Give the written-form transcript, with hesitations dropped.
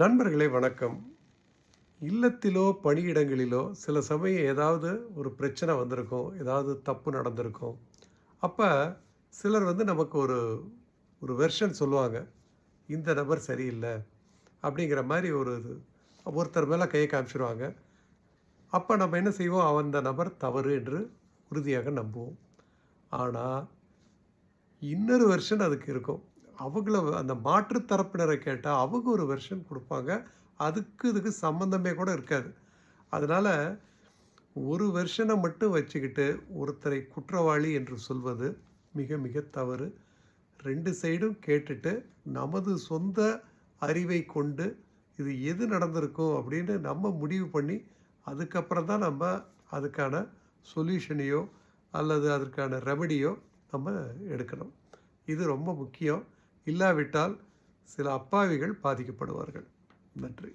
நண்பர்களே வணக்கம். இல்லத்திலோ, பணியிடங்களிலோ சில சமயம் ஏதாவது ஒரு பிரச்சனை வந்திருக்கும். ஏதாவது தப்பு நடந்திருக்கும். அப்ப சிலர் நமக்கு ஒரு ஒரு வெர்ஷன் சொல்லுவாங்க. இந்த நபர் சரியில்ல. அப்படிங்கிற மாரி ஒருத்தர் மேல கைய காமிச்சுருவாங்க. அப்ப நம்ம என்ன செய்வோம்? அந்த நபர் தவறு என்று உறுதியாக நம்புவோம். ஆனா, இன்னொரு வெர்ஷன் அதுக்கு இருக்கும். அந்த மாற்று தரப்பினரை கேட்டா, அவங்க ஒரு வெர்ஷன் குடுப்பாங்க. இதுக்கு சம்மந்தமே கூட இருக்காது. அதனால ஒரு வெர்ஷன மட்டும் வச்சுக்கிட்டு, ஒருத்தரை குற்றவாளி என்று சொல்வது மிக மிக தவறு. 2 சைடும் கேட்டுட்டு, நமது சொந்த அறிவை கொண்டு, இது எது நடந்திருக்கும் அப்படின்னு நம்ம முடிவு பண்ணி, அதுக்கப்புறம் தான் அதுக்கான சொல்யூஷனையோ, அல்லது அதற்கான ரெமெடியோ நம்ம எடுக்கணும். இது ரொம்ப முக்கியம். இல்லாவிட்டால் சில அப்பாவிகள் பாதிக்கப்படுவார்கள். நன்றி.